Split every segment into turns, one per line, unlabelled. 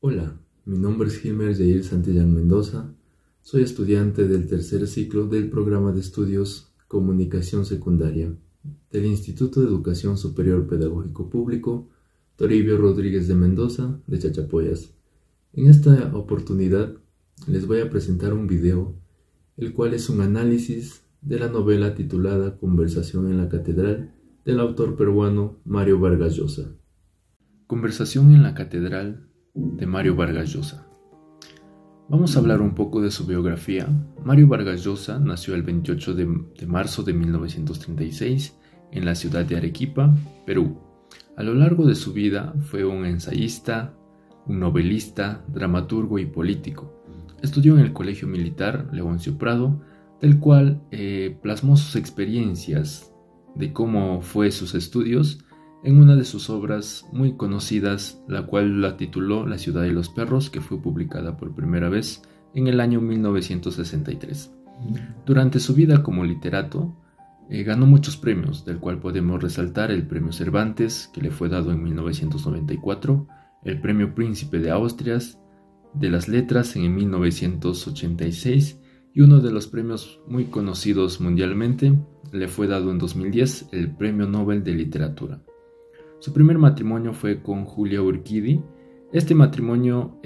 Hola, mi nombre es Gilmer Jair Santillán Mendoza. Soy estudiante del tercer ciclo del programa de estudios Comunicación Secundaria del Instituto de Educación Superior Pedagógico Público Toribio Rodríguez de Mendoza de Chachapoyas. En esta oportunidad les voy a presentar un video, el cual es un análisis de la novela titulada Conversación en la Catedral del autor peruano Mario Vargas Llosa. Conversación en la Catedral de Mario Vargas Llosa. Vamos a hablar un poco de su biografía. Mario Vargas Llosa nació el 28 de marzo de 1936 en la ciudad de Arequipa, Perú. A lo largo de su vida fue un ensayista, un novelista, dramaturgo y político. Estudió en el Colegio Militar Leoncio Prado, del cual plasmó sus experiencias de cómo fue sus estudios en una de sus obras muy conocidas, la cual la tituló La ciudad de los perros, que fue publicada por primera vez en el año 1963. Durante su vida como literato, ganó muchos premios, del cual podemos resaltar el Premio Cervantes, que le fue dado en 1994, el Premio Príncipe de Asturias de las Letras en 1986, y uno de los premios muy conocidos mundialmente le fue dado en 2010, el Premio Nobel de Literatura. Su primer matrimonio fue con Julia Urquidi. Este matrimonio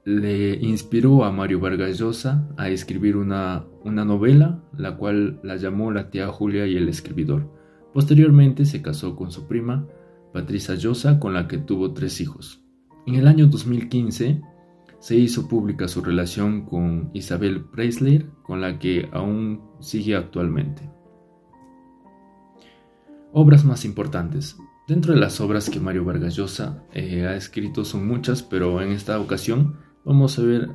le inspiró a Mario Vargas Llosa a escribir una novela, la cual la llamó La tía Julia y el escribidor. Posteriormente se casó con su prima, Patricia Llosa, con la que tuvo 3 hijos. En el año 2015 se hizo pública su relación con Isabel Preisler, con la que aún sigue actualmente. Obras más importantes. Dentro de las obras que Mario Vargas Llosa ha escrito son muchas, pero en esta ocasión vamos a ver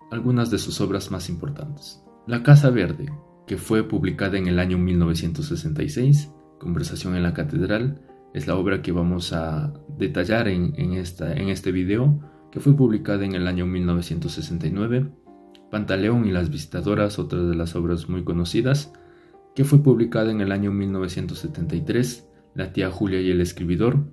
algunas de sus obras más importantes. La Casa Verde, que fue publicada en el año 1966, Conversación en la Catedral, es la obra que vamos a detallar en este video, que fue publicada en el año 1969. Pantaleón y las Visitadoras, otra de las obras muy conocidas, que fue publicada en el año 1973, La tía Julia y el escribidor,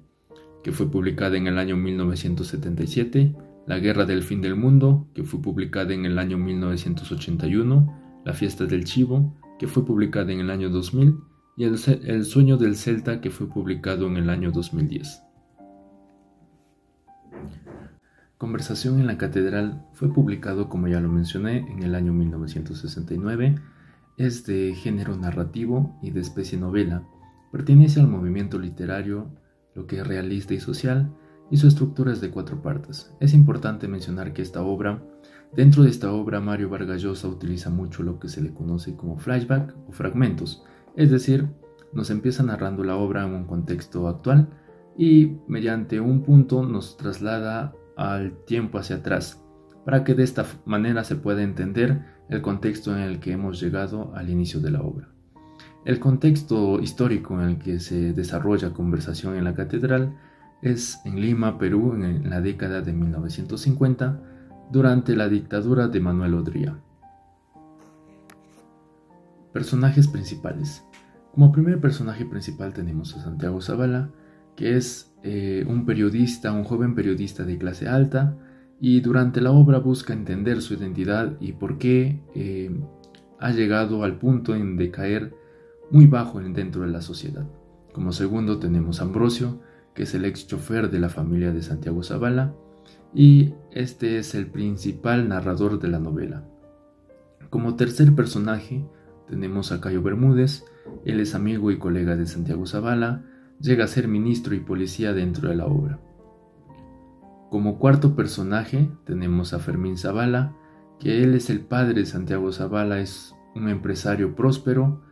que fue publicada en el año 1977, La guerra del fin del mundo, que fue publicada en el año 1981, La fiesta del chivo, que fue publicada en el año 2000, y El sueño del Celta, que fue publicado en el año 2010. Conversación en la Catedral fue publicado, como ya lo mencioné, en el año 1969. Es de género narrativo y de especie novela. Pertenece al movimiento literario, lo que es realista y social, y su estructura es de 4 partes. Es importante mencionar que dentro de esta obra, Mario Vargas Llosa utiliza mucho lo que se le conoce como flashback o fragmentos, es decir, nos empieza narrando la obra en un contexto actual y mediante un punto nos traslada al tiempo hacia atrás, para que de esta manera se pueda entender el contexto en el que hemos llegado al inicio de la obra. El contexto histórico en el que se desarrolla Conversación en la Catedral es en Lima, Perú, en la década de 1950, durante la dictadura de Manuel Odría. Personajes principales. Como primer personaje principal tenemos a Santiago Zavala, que es un joven periodista de clase alta, y durante la obra busca entender su identidad y por qué ha llegado al punto de caer muy bajo dentro de la sociedad. Como segundo tenemos a Ambrosio, que es el ex chofer de la familia de Santiago Zavala, y este es el principal narrador de la novela. Como tercer personaje tenemos a Cayo Bermúdez. Él es amigo y colega de Santiago Zavala, llega a ser ministro y policía dentro de la obra. Como cuarto personaje tenemos a Fermín Zavala, que él es el padre de Santiago Zavala, es un empresario próspero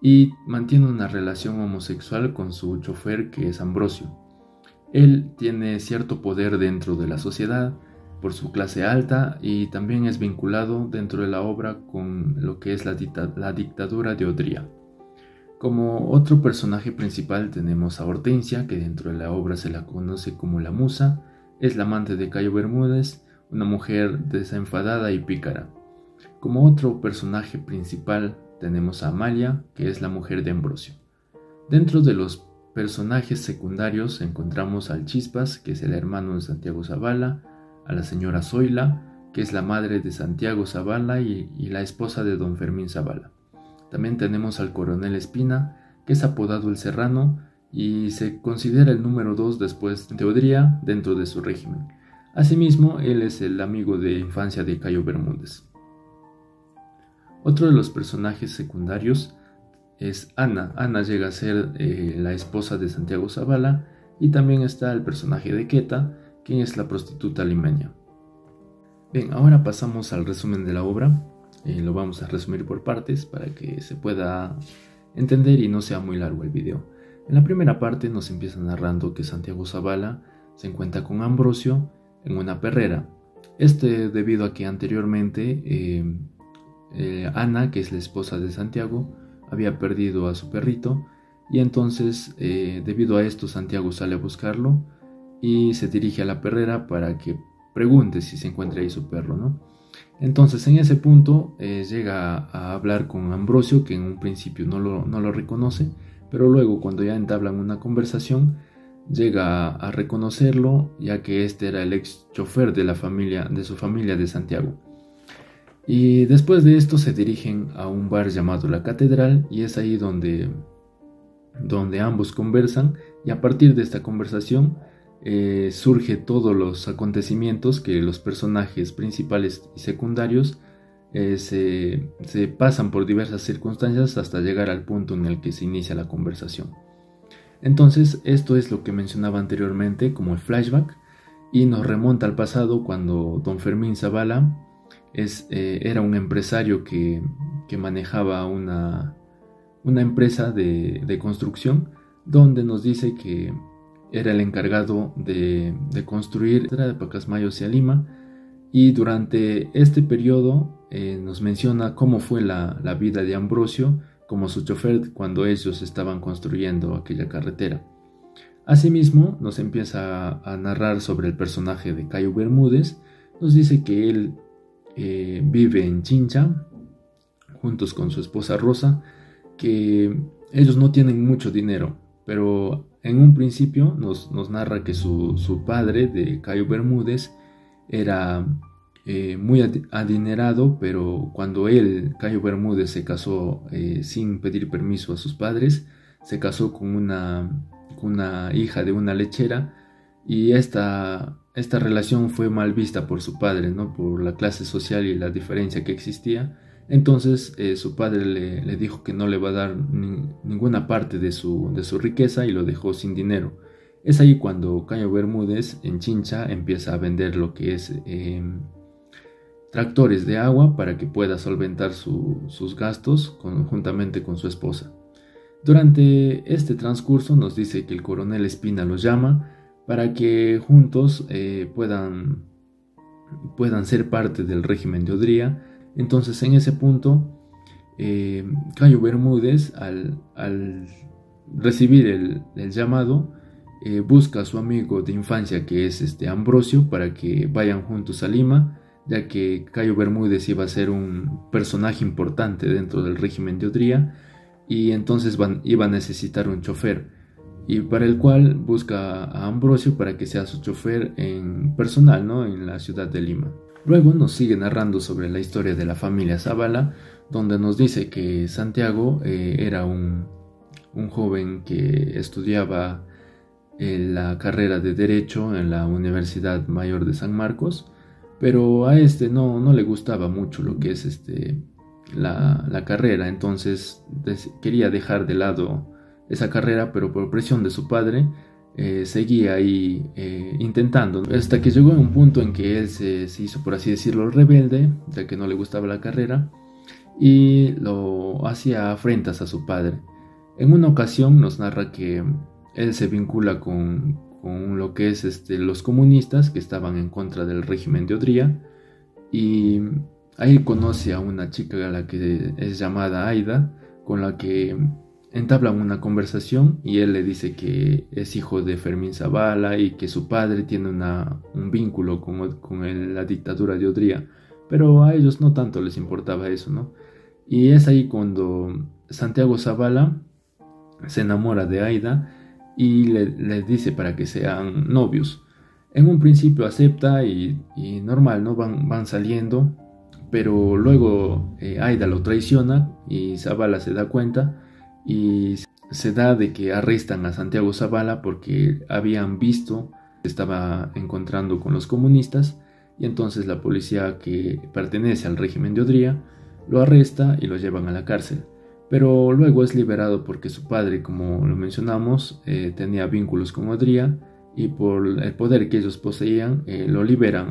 y mantiene una relación homosexual con su chofer, que es Ambrosio. Él tiene cierto poder dentro de la sociedad por su clase alta y también es vinculado dentro de la obra con lo que es la dictadura de Odría. Como otro personaje principal tenemos a Hortensia, que dentro de la obra se la conoce como la Musa, es la amante de Cayo Bermúdez, una mujer desenfadada y pícara. Como otro personaje principal tenemos a Amalia, que es la mujer de Ambrosio. Dentro de los personajes secundarios encontramos al Chispas, que es el hermano de Santiago Zavala, a la señora Zoila, que es la madre de Santiago Zavala y la esposa de don Fermín Zavala. También tenemos al coronel Espina, que es apodado El Serrano y se considera el número 2 después de Odría dentro de su régimen. Asimismo, él es el amigo de infancia de Cayo Bermúdez. Otro de los personajes secundarios es Ana. Ana llega a ser la esposa de Santiago Zavala, y también está el personaje de Queta, quien es la prostituta limeña. Bien, ahora pasamos al resumen de la obra. Lo vamos a resumir por partes para que se pueda entender y no sea muy largo el video. En la primera parte nos empieza narrando que Santiago Zavala se encuentra con Ambrosio en una perrera. Debido a que anteriormente Ana, que es la esposa de Santiago, había perdido a su perrito, y entonces debido a esto Santiago sale a buscarlo y se dirige a la perrera para que pregunte si se encuentra ahí su perro, ¿no? Entonces en ese punto llega a hablar con Ambrosio, que en un principio no lo reconoce, pero luego cuando ya entablan una conversación llega a reconocerlo, ya que este era el ex chofer de su familia de Santiago. Y después de esto se dirigen a un bar llamado La Catedral, y es ahí donde ambos conversan, y a partir de esta conversación surge todos los acontecimientos que los personajes principales y secundarios se pasan por diversas circunstancias hasta llegar al punto en el que se inicia la conversación. Entonces esto es lo que mencionaba anteriormente como el flashback, y nos remonta al pasado cuando don Fermín Zavala era un empresario que manejaba una empresa de construcción, donde nos dice que era el encargado de construir de Pacasmayo hacia Lima, y durante este periodo nos menciona cómo fue la vida de Ambrosio como su chofer cuando ellos estaban construyendo aquella carretera. Asimismo nos empieza a narrar sobre el personaje de Cayo Bermúdez. Nos dice que él vive en Chincha juntos con su esposa Rosa, que ellos no tienen mucho dinero, pero en un principio nos narra que su padre de Cayo Bermúdez era muy adinerado, pero cuando Cayo Bermúdez se casó sin pedir permiso a sus padres, se casó con una hija de una lechera, y esta relación fue mal vista por su padre, ¿no? Por la clase social y la diferencia que existía. Entonces su padre le dijo que no le va a dar ninguna parte de su riqueza, y lo dejó sin dinero. Es ahí cuando Cayo Bermúdez en Chincha empieza a vender lo que es tractores de agua para que pueda solventar sus gastos juntamente con su esposa. Durante este transcurso nos dice que el coronel Espina los llama para que juntos puedan ser parte del régimen de Odría. Entonces en ese punto Cayo Bermúdez al recibir el llamado busca a su amigo de infancia, que es Ambrosio, para que vayan juntos a Lima, ya que Cayo Bermúdez iba a ser un personaje importante dentro del régimen de Odría, y entonces iba a necesitar un chofer, y para el cual busca a Ambrosio para que sea su chofer en personal, ¿no? En la ciudad de Lima. Luego nos sigue narrando sobre la historia de la familia Zavala, donde nos dice que Santiago era un joven que estudiaba la carrera de Derecho en la Universidad Mayor de San Marcos, pero a no le gustaba mucho lo que es la carrera. Entonces quería dejar de lado esa carrera, pero por presión de su padre seguía ahí intentando, hasta que llegó a un punto en que él se hizo, por así decirlo, rebelde, ya que no le gustaba la carrera, y lo hacía afrentas a su padre. En una ocasión nos narra que él se vincula con lo que es los comunistas que estaban en contra del régimen de Odría, y ahí conoce a una chica a la que es llamada Aida, con la que entablan una conversación, y él le dice que es hijo de Fermín Zavala y que su padre tiene un vínculo con la dictadura de Odría, pero a ellos no tanto les importaba eso, ¿no? Y es ahí cuando Santiago Zavala se enamora de Aida y le dice para que sean novios. En un principio acepta y normal, ¿no? Van saliendo, pero luego Aida lo traiciona y Zavala se da cuenta y se da de que arrestan a Santiago Zavala porque habían visto que estaba encontrando con los comunistas, y entonces la policía que pertenece al régimen de Odría lo arresta y lo llevan a la cárcel. Pero luego es liberado porque su padre, como lo mencionamos, tenía vínculos con Odría, y por el poder que ellos poseían lo liberan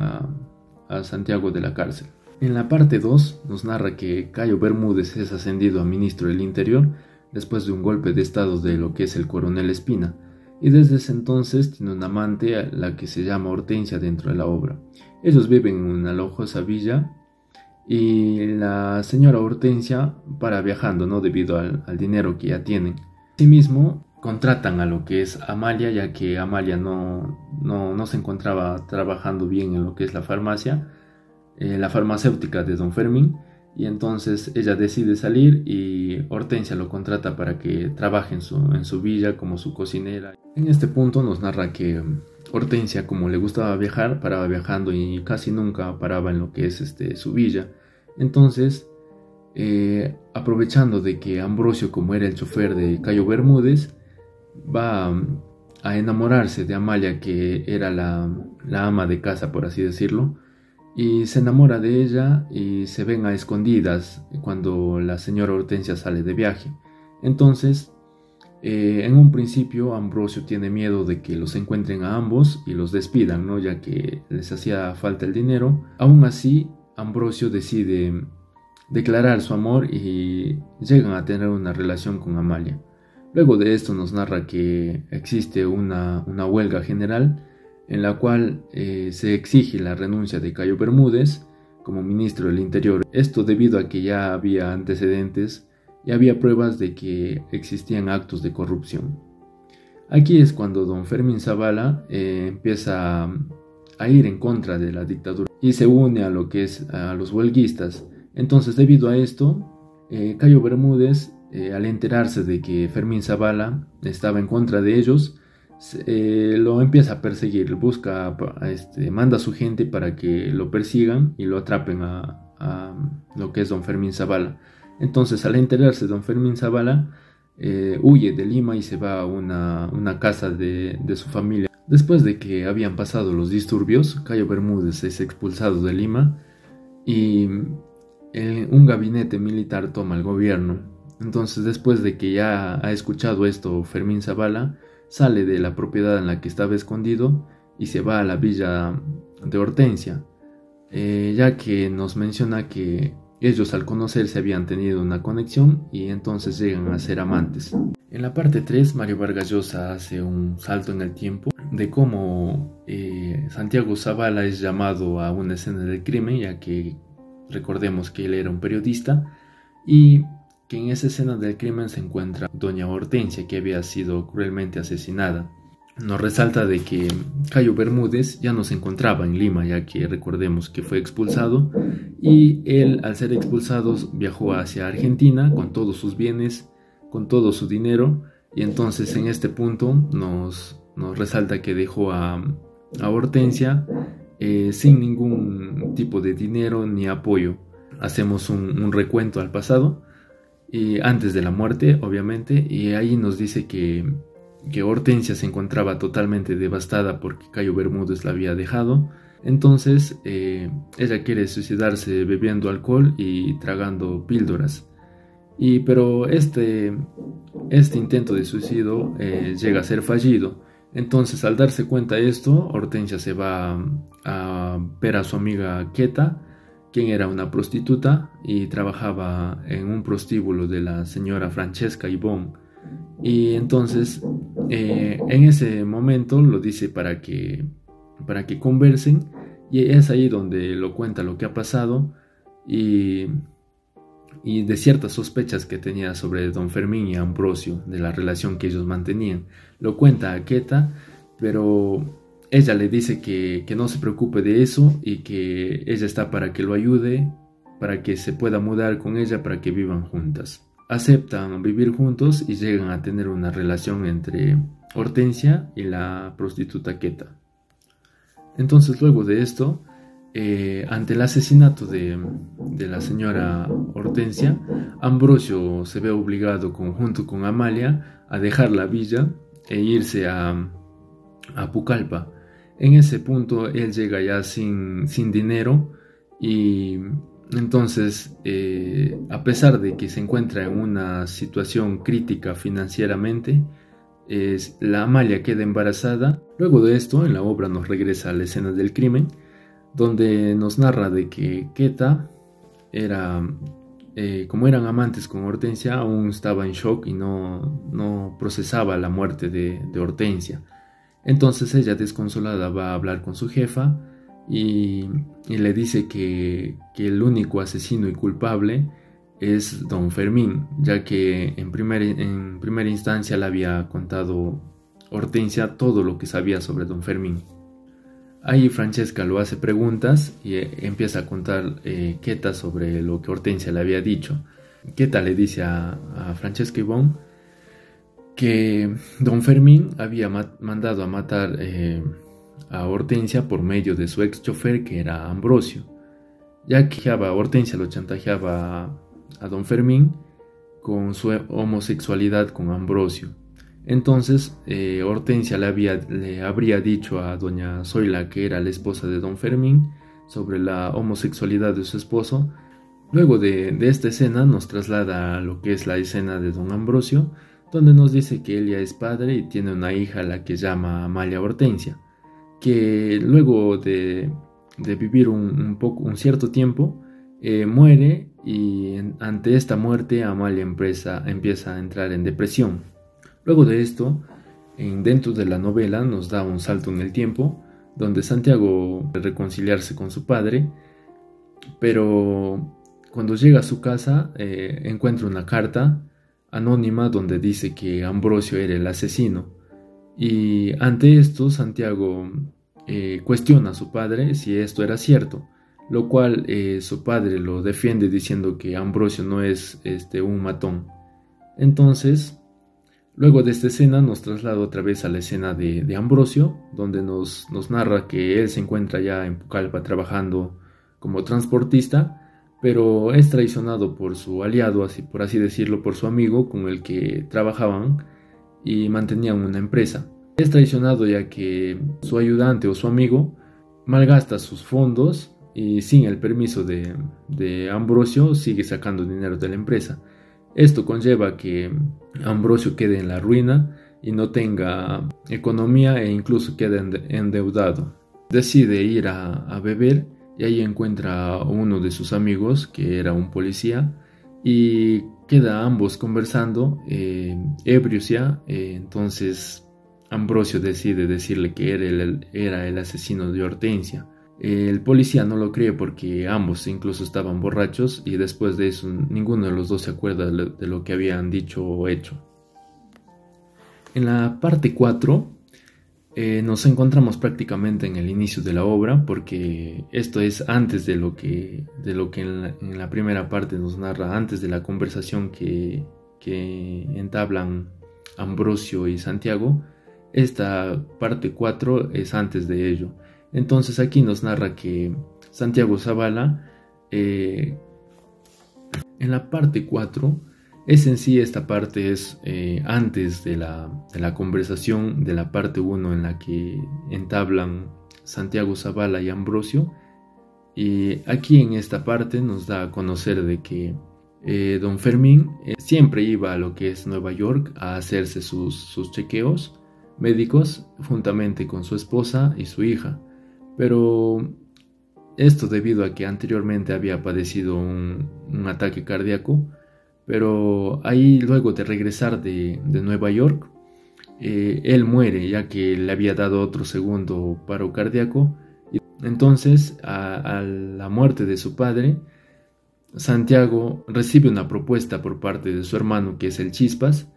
a Santiago de la cárcel. En la parte 2 nos narra que Cayo Bermúdez es ascendido a ministro del Interior después de un golpe de estado de lo que es el coronel Espina, y desde ese entonces tiene una amante a la que se llama Hortensia dentro de la obra. Ellos viven en una lujosa villa y la señora Hortensia para viajando, ¿no? Debido al dinero que ya tienen. Asimismo, contratan a lo que es Amalia, ya que Amalia no se encontraba trabajando bien en lo que es la farmacia, la farmacéutica de don Fermín, y entonces ella decide salir y Hortensia lo contrata para que trabaje en su villa como su cocinera. En este punto nos narra que Hortensia, como le gustaba viajar, paraba viajando y casi nunca paraba en lo que es su villa. Entonces, aprovechando de que Ambrosio, como era el chofer de Cayo Bermúdez, va a enamorarse de Amalia, que era la ama de casa, por así decirlo, y se enamora de ella y se ven a escondidas cuando la señora Hortensia sale de viaje. Entonces, en un principio Ambrosio tiene miedo de que los encuentren a ambos y los despidan, ¿no? Ya que les hacía falta el dinero. Aún así, Ambrosio decide declarar su amor y llegan a tener una relación con Amalia. Luego de esto nos narra que existe una huelga general en la cual se exige la renuncia de Cayo Bermúdez como ministro del Interior. Esto debido a que ya había antecedentes y había pruebas de que existían actos de corrupción. Aquí es cuando don Fermín Zavala empieza a ir en contra de la dictadura y se une a lo que es a los huelguistas. Entonces, debido a esto, Cayo Bermúdez, al enterarse de que Fermín Zavala estaba en contra de ellos, lo empieza a perseguir, manda a su gente para que lo persigan y lo atrapen a lo que es don Fermín Zavala. Entonces, al enterarse don Fermín Zavala, huye de Lima y se va a una casa de su familia. Después de que habían pasado los disturbios, Cayo Bermúdez es expulsado de Lima y un gabinete militar toma el gobierno. Entonces, después de que ya ha escuchado esto, Fermín Zavala sale de la propiedad en la que estaba escondido y se va a la villa de Hortensia, ya que nos menciona que ellos al conocerse habían tenido una conexión y entonces llegan a ser amantes. En la parte 3, Mario Vargas Llosa hace un salto en el tiempo de cómo Santiago Zavala es llamado a una escena del crimen, ya que recordemos que él era un periodista, y que en esa escena del crimen se encuentra doña Hortensia, que había sido cruelmente asesinada. Nos resalta de que Cayo Bermúdez ya no se encontraba en Lima, ya que recordemos que fue expulsado, y él, al ser expulsado, viajó hacia Argentina con todos sus bienes, con todo su dinero, y entonces en este punto nos resalta que dejó a Hortensia sin ningún tipo de dinero ni apoyo. Hacemos un recuento al pasado, y antes de la muerte, obviamente, y ahí nos dice que Hortensia se encontraba totalmente devastada porque Cayo Bermúdez la había dejado. Entonces ella quiere suicidarse bebiendo alcohol y tragando píldoras, pero este intento de suicidio llega a ser fallido. Entonces, al darse cuenta de esto, Hortensia se va a ver a su amiga Queta, quien era una prostituta y trabajaba en un prostíbulo de la señora Francesca Ibón. Y entonces en ese momento lo dice para que conversen, y es ahí donde lo cuenta lo que ha pasado y de ciertas sospechas que tenía sobre don Fermín y Ambrosio, de la relación que ellos mantenían. Lo cuenta a Queta, pero ella le dice que no se preocupe de eso y que ella está para que lo ayude, para que se pueda mudar con ella, para que vivan juntas. Aceptan vivir juntos y llegan a tener una relación entre Hortensia y la prostituta Queta. Entonces, luego de esto, ante el asesinato de la señora Hortensia, Ambrosio se ve obligado, junto con Amalia, a dejar la villa e irse a Pucallpa. En ese punto él llega ya sin dinero, y entonces, a pesar de que se encuentra en una situación crítica financieramente, la Amalia queda embarazada. Luego de esto, en la obra nos regresa a la escena del crimen, donde nos narra de que Queta era, como eran amantes con Hortensia, aún estaba en shock y no procesaba la muerte de Hortensia. Entonces ella, desconsolada, va a hablar con su jefa y le dice que el único asesino y culpable es don Fermín, ya que en primera instancia le había contado Hortensia todo lo que sabía sobre don Fermín. Ahí Francesca lo hace preguntas y empieza a contar Queta sobre lo que Hortensia le había dicho. Queta le dice a Francesca Ivonne que don Fermín había mandado a matar a Hortensia por medio de su ex chofer, que era Ambrosio, ya que Hortensia lo chantajeaba a don Fermín con su homosexualidad con Ambrosio. Entonces Hortensia le habría dicho a doña Zoila, que era la esposa de don Fermín, sobre la homosexualidad de su esposo. Luego de esta escena nos traslada a lo que es la escena de don Ambrosio, donde nos dice que él ya es padre y tiene una hija a la que llama Amalia Hortensia, que luego de vivir un cierto tiempo, muere, y ante esta muerte Amalia empieza a entrar en depresión. Luego de esto, dentro de la novela nos da un salto en el tiempo, donde Santiago quiere reconciliarse con su padre, pero cuando llega a su casa encuentra una carta anónima donde dice que Ambrosio era el asesino, y ante esto Santiago cuestiona a su padre si esto era cierto, lo cual su padre lo defiende diciendo que Ambrosio no es un matón. Entonces, luego de esta escena nos traslada otra vez a la escena de Ambrosio, donde nos narra que él se encuentra ya en Pucallpa trabajando como transportista, pero es traicionado por su aliado, por así decirlo, por su amigo con el que trabajaban y mantenían una empresa. Es traicionado ya que su ayudante o su amigo malgasta sus fondos y, sin el permiso de Ambrosio, sigue sacando dinero de la empresa. Esto conlleva que Ambrosio quede en la ruina y no tenga economía, e incluso quede endeudado. Decide ir a beber, y ahí encuentra a uno de sus amigos, que era un policía, y queda ambos conversando, ebrios ya. Entonces Ambrosio decide decirle que era el asesino de Hortensia. El policía no lo cree porque ambos incluso estaban borrachos, y después de eso ninguno de los dos se acuerda de lo que habían dicho o hecho. En la parte 4 nos encontramos prácticamente en el inicio de la obra, porque esto es antes de lo que en la primera parte nos narra, antes de la conversación que entablan Ambrosio y Santiago. Esta parte 4 es antes de ello. Entonces aquí nos narra que Santiago Zavala, en la parte 4, esta parte es antes de la conversación de la parte 1, en la que entablan Santiago Zavala y Ambrosio. Y aquí en esta parte nos da a conocer de que don Fermín siempre iba a lo que es Nueva York a hacerse sus chequeos médicos juntamente con su esposa y su hija, pero esto debido a que anteriormente había padecido un ataque cardíaco. Pero ahí, luego de regresar de Nueva York, él muere, ya que le había dado otro segundo paro cardíaco. Y entonces, a la muerte de su padre, Santiago recibe una propuesta por parte de su hermano, que es el Chispas,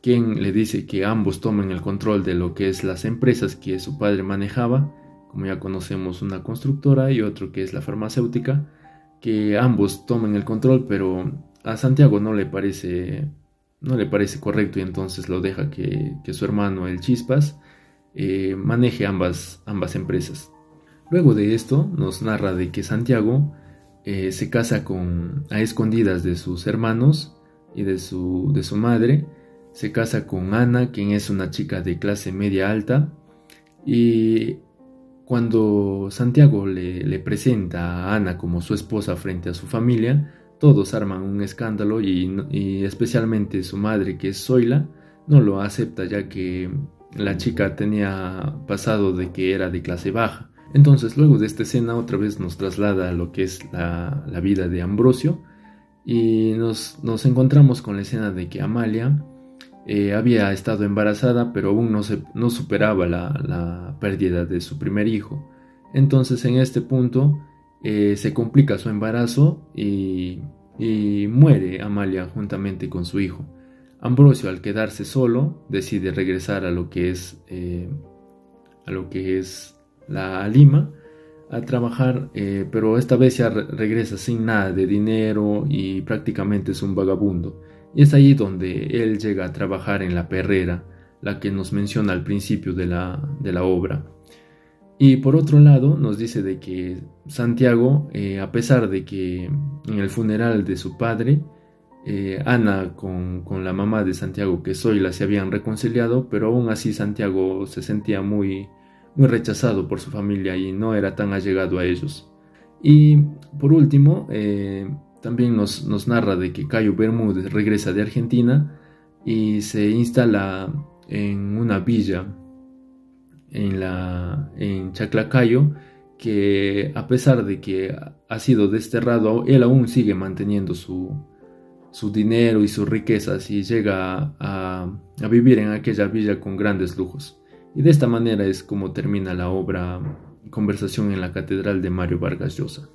quien le dice que ambos tomen el control de lo que es las empresas que su padre manejaba, como ya conocemos, una constructora y otro que es la farmacéutica, que ambos tomen el control, pero a Santiago no le parece correcto, y entonces lo deja que su hermano, el Chispas, maneje ambas empresas. Luego de esto nos narra de que Santiago se casa a escondidas de sus hermanos y de su madre. Se casa con Ana, quien es una chica de clase media alta, y cuando Santiago le presenta a Ana como su esposa frente a su familia, todos arman un escándalo y especialmente su madre, que es Zoila, no lo acepta, ya que la chica tenía pasado de que era de clase baja. Entonces, luego de esta escena, otra vez nos traslada a lo que es la vida de Ambrosio, y nos encontramos con la escena de que Amalia había estado embarazada, pero aún no superaba la pérdida de su primer hijo. Entonces, en este punto se complica su embarazo y muere Amalia juntamente con su hijo. Ambrosio, al quedarse solo, decide regresar a lo que es la Lima a trabajar, pero esta vez ya regresa sin nada de dinero y prácticamente es un vagabundo. Y es ahí donde él llega a trabajar en la perrera, la que nos menciona al principio de la obra. Y por otro lado nos dice de que Santiago, a pesar de que en el funeral de su padre, Ana con la mamá de Santiago, que es Zoila, se habían reconciliado, pero aún así Santiago se sentía muy rechazado por su familia y no era tan allegado a ellos. Y por último, también nos narra de que Cayo Bermúdez regresa de Argentina y se instala en una villa en Chaclacayo, que a pesar de que ha sido desterrado, él aún sigue manteniendo su dinero y sus riquezas, y llega a vivir en aquella villa con grandes lujos. Y de esta manera es como termina la obra Conversación en la Catedral de Mario Vargas Llosa.